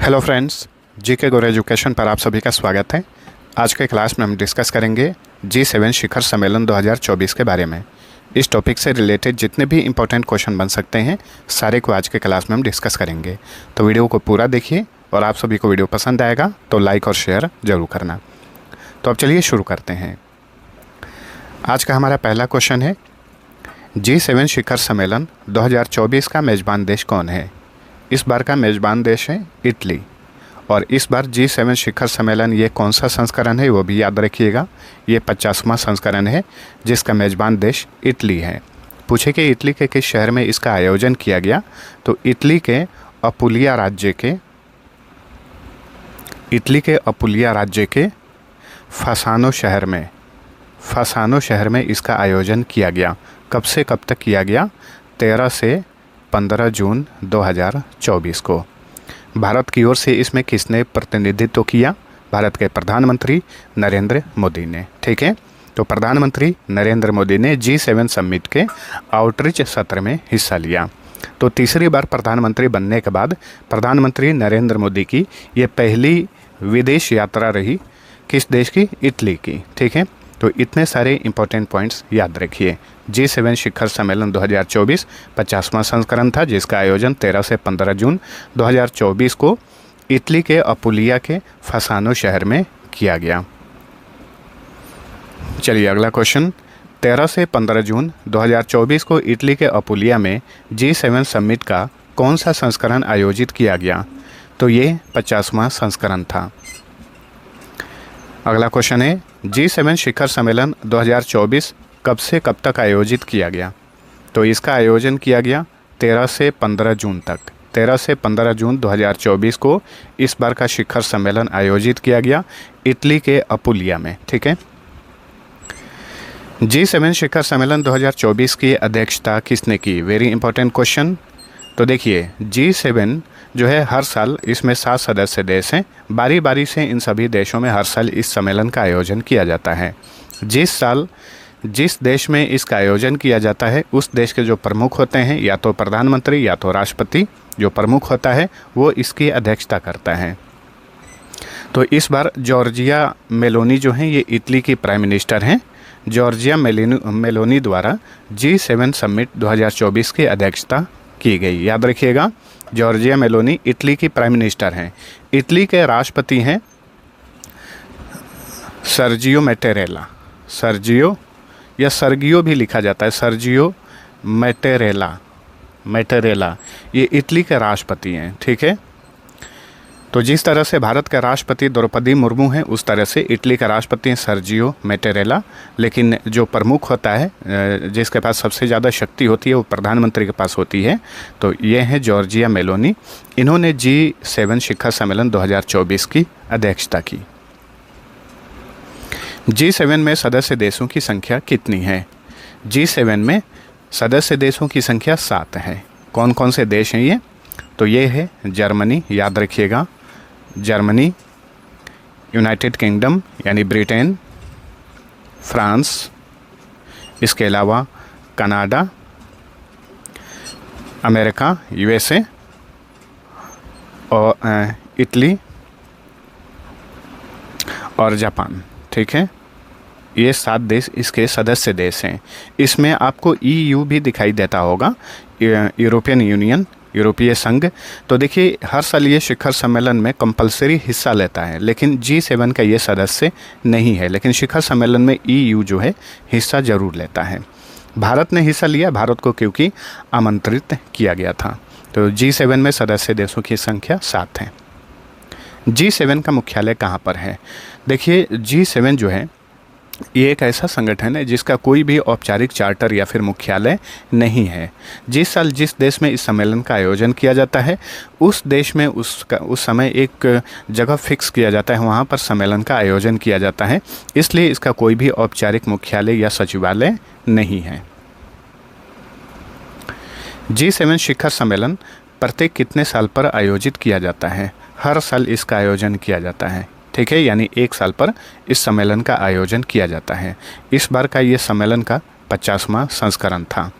Hello friends, GK गुरु education पर आप सभी का स्वागत है। आज के क्लास में हम डिस्कस करेंगे G7 शिखर सम्मेलन 2024 के बारे में। इस टॉपिक से रिलेटेड जितने भी इम्पोर्टेंट क्वेश्चन बन सकते हैं सारे को आज के क्लास में हम डिस्कस करेंगे। तो वीडियो को पूरा देखिए और आप सभी को वीडियो पसंद आएगा तो लाइक और शेयर ज़रूर करना। तो अब चलिए शुरू करते हैं। आज का हमारा पहला क्वेश्चन है, G7 शिखर सम्मेलन 2024 का मेज़बान देश कौन है? इस बार का मेज़बान देश है इटली। और इस बार G7 शिखर सम्मेलन ये कौन सा संस्करण है वो भी याद रखिएगा। ये 50वां संस्करण है जिसका मेज़बान देश इटली है। पूछे कि इटली के किस शहर में इसका आयोजन किया गया, तो इटली के अपुलिया राज्य के फसानो शहर में इसका आयोजन किया गया। कब से कब तक किया गया? 13 से 15 जून 2024 को। भारत की ओर से इसमें किसने प्रतिनिधित्व किया? भारत के प्रधानमंत्री नरेंद्र मोदी ने। ठीक है, तो प्रधानमंत्री नरेंद्र मोदी ने G7 समिट के आउटरीच सत्र में हिस्सा लिया। तो तीसरी बार प्रधानमंत्री बनने के बाद प्रधानमंत्री नरेंद्र मोदी की ये पहली विदेश यात्रा रही। किस देश की? इटली की। ठीक है, तो इतने सारे इंपॉर्टेंट पॉइंट्स याद रखिए। G7 शिखर सम्मेलन 2024 50वां संस्करण था जिसका आयोजन 13 से 15 जून 2024 को इटली के अपुलिया के फसानो शहर में किया गया। चलिए अगला क्वेश्चन, 13 से 15 जून 2024 को इटली के अपुलिया में G7 समिट का कौन सा संस्करण आयोजित किया गया? तो ये 50वां संस्करण था। अगला क्वेश्चन है, G7 शिखर सम्मेलन 2024 कब से कब तक आयोजित किया गया? तो इसका आयोजन किया गया 13 से 15 जून तक। 13 से 15 जून 2024 को इस बार का शिखर सम्मेलन आयोजित किया गया इटली के अपुलिया में। ठीक है, G7 शिखर सम्मेलन 2024 की अध्यक्षता किसने की? Very important question. तो देखिए, G7 जो है हर साल इसमें 7 सदस्य देश हैं। बारी बारी से इन सभी देशों में हर साल इस सम्मेलन का आयोजन किया जाता है। जिस देश में इसका आयोजन किया जाता है उस देश के जो प्रमुख होते हैं, या तो प्रधानमंत्री या तो राष्ट्रपति जो प्रमुख होता है वो इसकी अध्यक्षता करता है। तो इस बार जॉर्जिया मेलोनी जो हैं ये इटली की प्राइम मिनिस्टर हैं। जॉर्जिया मेलोनी द्वारा G7 समिट 2024 की अध्यक्षता की गई। याद रखिएगा, जॉर्जिया मेलोनी इटली की प्राइम मिनिस्टर हैं। इटली के राष्ट्रपति हैं सर्जियो मैटेरेला। सर्गियो भी लिखा जाता है, सर्जियो मैटेरेला ये इटली के राष्ट्रपति हैं। ठीक है, तो जिस तरह से भारत के राष्ट्रपति द्रौपदी मुर्मू हैं उस तरह से इटली का राष्ट्रपति हैं सर्जियो मैटेरेला। लेकिन जो प्रमुख होता है, जिसके पास सबसे ज़्यादा शक्ति होती है वो प्रधानमंत्री के पास होती है। तो ये हैं जॉर्जिया मेलोनी। इन्होंने G7 शिखर सम्मेलन 2024 की अध्यक्षता की। G7 में सदस्य देशों की संख्या कितनी है? G7 में सदस्य देशों की संख्या 7 है। कौन कौन से देश हैं ये? तो ये है जर्मनी, याद रखिएगा, जर्मनी, यूनाइटेड किंगडम यानी ब्रिटेन, फ्रांस, इसके अलावा कनाडा, अमेरिका USA और इटली और जापान। ठीक है, ये 7 देश इसके सदस्य देश हैं। इसमें आपको EU भी दिखाई देता होगा, यूरोपियन यूनियन, यूरोपीय संघ। तो देखिए, हर साल ये शिखर सम्मेलन में कंपलसरी हिस्सा लेता है, लेकिन G7 का ये सदस्य नहीं है। लेकिन शिखर सम्मेलन में EU जो है हिस्सा जरूर लेता है। भारत ने हिस्सा लिया, भारत को क्योंकि आमंत्रित किया गया था। तो G7 में सदस्य देशों की संख्या 7 है। G7 का मुख्यालय कहाँ पर है? देखिए, G7 जो है ये एक ऐसा संगठन है जिसका कोई भी औपचारिक चार्टर या फिर मुख्यालय नहीं है। जिस साल जिस देश में इस सम्मेलन का आयोजन किया जाता है उस देश में उस समय एक जगह फिक्स किया जाता है, वहाँ पर सम्मेलन का आयोजन किया जाता है। इसलिए इसका कोई भी औपचारिक मुख्यालय या सचिवालय नहीं है। G7 शिखर सम्मेलन प्रत्येक कितने साल पर आयोजित किया जाता है? हर साल इसका आयोजन किया जाता है। ठीक है, यानी 1 साल पर इस सम्मेलन का आयोजन किया जाता है। इस बार का ये सम्मेलन का 50वां संस्करण था।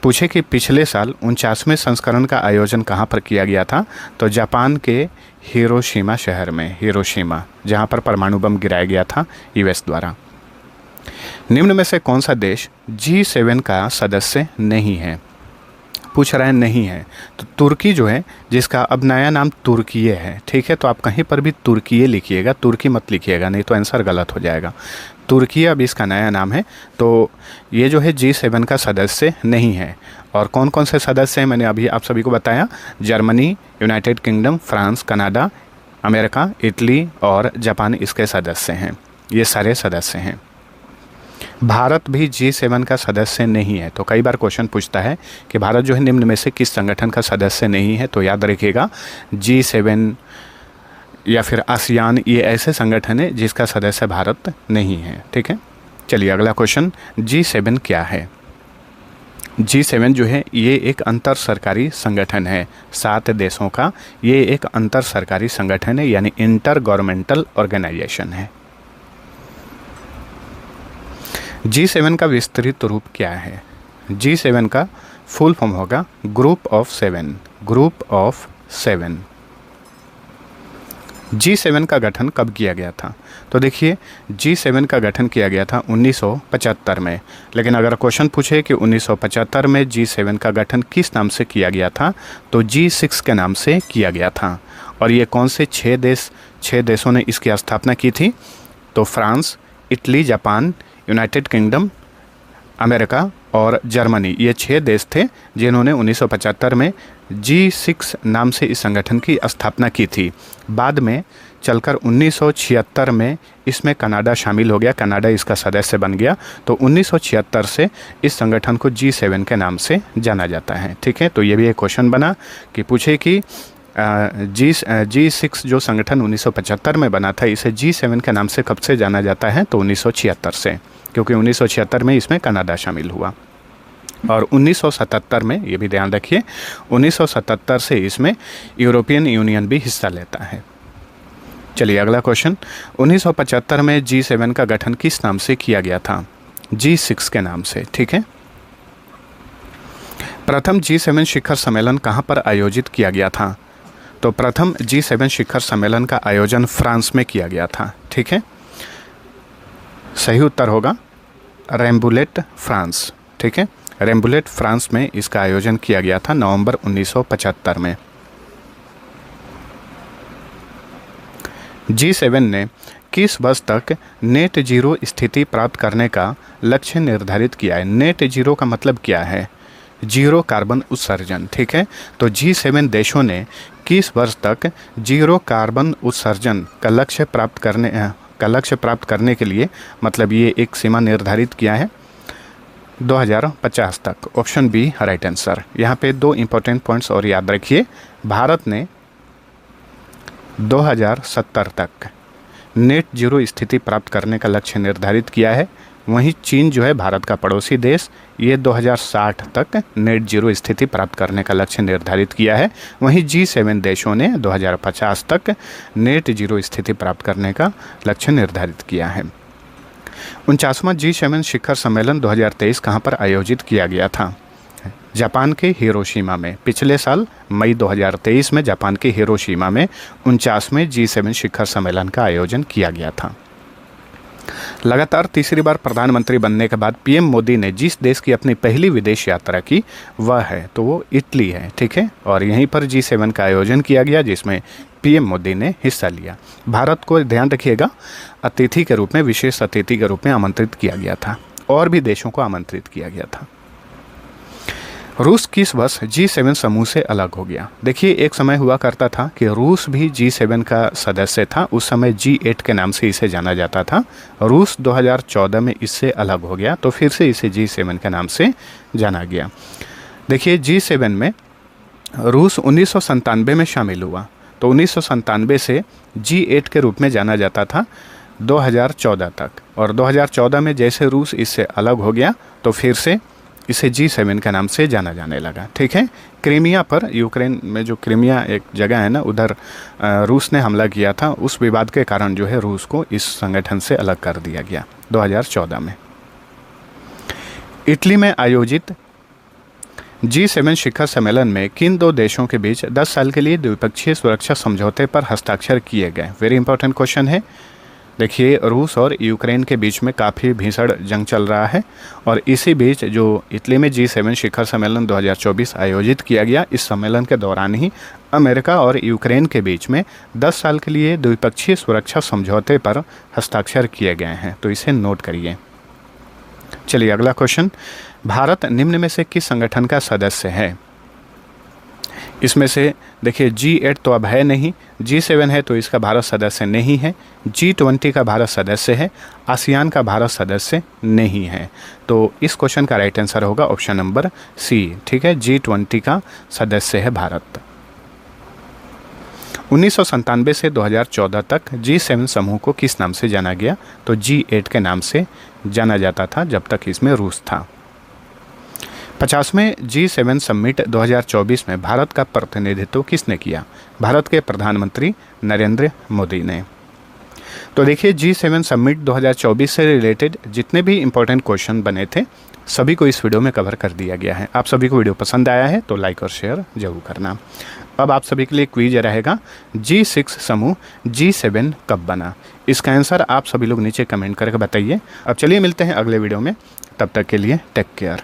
पूछे कि पिछले साल 49वें संस्करण का आयोजन कहाँ पर किया गया था, तो जापान के हिरोशिमा शहर में, हिरोशिमा, जहाँ पर परमाणु बम गिराया गया था यूएस द्वारा। निम्न में से कौन सा देश G7 का सदस्य नहीं है? पूछ रहा है नहीं है, तो तुर्की जो है, जिसका अब नया नाम तुर्कीये है, ठीक है, तो आप कहीं पर भी तुर्कीये लिखिएगा, तुर्की मत लिखिएगा, नहीं तो आंसर गलत हो जाएगा। तुर्की अब इसका नया नाम है। तो ये जो है G7 का सदस्य नहीं है। और कौन कौन से सदस्य हैं मैंने अभी आप सभी को बताया, Germany, United kingdom, France, Canada, America, Italy और जापान इसके सदस्य हैं। ये सारे सदस्य हैं। भारत भी G7 का सदस्य नहीं है। तो कई बार क्वेश्चन पूछता है कि भारत जो है निम्न में से किस संगठन का सदस्य नहीं है, तो याद रखिएगा G7 या फिर आसियान, ये ऐसे संगठन है जिसका सदस्य भारत नहीं है। ठीक है, चलिए अगला क्वेश्चन, G7 क्या है? G7 जो है ये एक अंतर सरकारी संगठन है, 7 देशों का ये एक अंतर सरकारी संगठन है, यानी इंटर गवर्नमेंटल ऑर्गेनाइजेशन है। G7 का विस्तृत रूप क्या है? G7 का फुल फॉर्म होगा group of 7, group of 7। G7 का गठन कब किया गया था? तो देखिए G7 का गठन किया गया था 1975 में। लेकिन अगर क्वेश्चन पूछे कि 1975 में G7 का गठन किस नाम से किया गया था, तो G6 के नाम से किया गया था। और ये कौन से 6 देशों ने इसकी स्थापना की थी? तो France, Italy, Japan, United kingdom, America और जर्मनी, ये 6 देश थे जिन्होंने 1975 में G6 नाम से इस संगठन की स्थापना की थी। बाद में चलकर 1976 में इसमें कनाडा शामिल हो गया, कनाडा इसका सदस्य बन गया। तो 1976 से इस संगठन को G7 के नाम से जाना जाता है। ठीक है, तो ये भी एक क्वेश्चन बना कि पूछे कि G6 जो संगठन 1975 में बना था, इसे G7 के नाम से कब से जाना जाता है? तो 1976 से, क्योंकि 1976 में इसमें कनाडा शामिल हुआ। और 1977 में, ये भी ध्यान रखिए, 1977 से इसमें यूरोपियन यूनियन भी हिस्सा लेता है। चलिए अगला क्वेश्चन, 1975 में G7 का गठन किस नाम से किया गया था? G6 के नाम से। ठीक है, प्रथम G7 शिखर सम्मेलन कहाँ पर आयोजित किया गया था? तो प्रथम G7 शिखर सम्मेलन का आयोजन फ्रांस में किया गया था। ठीक है, सही उत्तर होगा रैम्बुलेट, फ्रांस। ठीक है, रैम्बुलेट, फ्रांस में इसका आयोजन किया गया था नवंबर 1975 में। G7 ने किस वर्ष तक नेट जीरो स्थिति प्राप्त करने का लक्ष्य निर्धारित किया है? नेट जीरो का मतलब क्या है? जीरो कार्बन उत्सर्जन। ठीक है, तो G7 देशों ने किस वर्ष तक जीरो कार्बन उत्सर्जन का लक्ष्य प्राप्त करने के लिए, मतलब ये एक सीमा निर्धारित किया है 2050 तक। Option B right answer. यहाँ पे 2 इंपॉर्टेंट पॉइंट्स और याद रखिए, भारत ने 2070 तक नेट जीरो स्थिति प्राप्त करने का लक्ष्य निर्धारित किया है। वहीं चीन जो है भारत का पड़ोसी देश, ये 2060 तक नेट जीरो स्थिति प्राप्त करने का लक्ष्य निर्धारित किया है। वहीं G7 देशों ने 2050 तक नेट जीरो स्थिति प्राप्त करने का लक्ष्य निर्धारित किया है। 49वां G7 शिखर सम्मेलन 2023 कहाँ पर आयोजित किया गया था? जापान के हिरोशिमा में। पिछले साल मई 2023 में जापान के हिरोशिमा में 49वें G7 शिखर सम्मेलन का आयोजन किया गया था। लगातार तीसरी बार प्रधानमंत्री बनने के बाद पीएम मोदी ने जिस देश की अपनी पहली विदेश यात्रा की वह है, तो वो इटली है। ठीक है, और यहीं पर G7 का आयोजन किया गया जिसमें पीएम मोदी ने हिस्सा लिया। भारत को ध्यान रखिएगा अतिथि के रूप में, विशेष अतिथि के रूप में आमंत्रित किया गया था, और भी देशों को आमंत्रित किया गया था। रूस किस वर्ष G7 समूह से अलग हो गया? देखिए एक समय हुआ करता था कि रूस भी G7 का सदस्य था, उस समय G8 के नाम से इसे जाना जाता था। रूस 2014 में इससे अलग हो गया, तो फिर से इसे G7 के नाम से जाना गया। देखिए G7 में रूस 1997 में शामिल हुआ, तो 1997 से G8 के रूप में जाना जाता था 2014 तक। और 2014 में जैसे रूस इससे अलग हो गया, तो फिर से इसे G7 के नाम से जाना जाने लगा। ठीक है, क्रीमिया पर, यूक्रेन में जो क्रीमिया एक जगह है ना, उधर रूस ने हमला किया था, उस विवाद के कारण जो है रूस को इस संगठन से अलग कर दिया गया 2014 में। इटली में आयोजित G7 शिखर सम्मेलन में किन दो देशों के बीच 10 साल के लिए द्विपक्षीय सुरक्षा समझौते पर हस्ताक्षर किए गए? वेरी इंपॉर्टेंट क्वेश्चन है। देखिए, रूस और यूक्रेन के बीच में काफ़ी भीषण जंग चल रहा है और इसी बीच जो इटली में G7 शिखर सम्मेलन 2024 आयोजित किया गया, इस सम्मेलन के दौरान ही अमेरिका और यूक्रेन के बीच में 10 साल के लिए द्विपक्षीय सुरक्षा समझौते पर हस्ताक्षर किए गए हैं, तो इसे नोट करिए। चलिए अगला क्वेश्चन, भारत निम्न में से किस संगठन का सदस्य है? इसमें से देखिए G8 तो अब है नहीं, G7 है तो इसका भारत सदस्य नहीं है, G20 का भारत सदस्य है, आसियान का भारत सदस्य नहीं है। तो इस क्वेश्चन का राइट आंसर होगा ऑप्शन नंबर सी, ठीक है, G20 का सदस्य है भारत। 1997 से 2014 तक G7 समूह को किस नाम से जाना गया? तो G8 के नाम से जाना जाता था जब तक इसमें रूस था। 50वें G7 समिट 2024 में भारत का प्रतिनिधित्व किसने किया? भारत के प्रधानमंत्री नरेंद्र मोदी ने। तो देखिए G7 समिट 2024 से रिलेटेड जितने भी इम्पोर्टेंट क्वेश्चन बने थे सभी को इस वीडियो में कवर कर दिया गया है। आप सभी को वीडियो पसंद आया है तो लाइक और शेयर जरूर करना। अब आप सभी के लिए क्विज रहेगा, G6 समूह G7 कब बना? इसका आंसर आप सभी लोग नीचे कमेंट करके बताइए। अब चलिए मिलते हैं अगले वीडियो में, तब तक के लिए टेक केयर।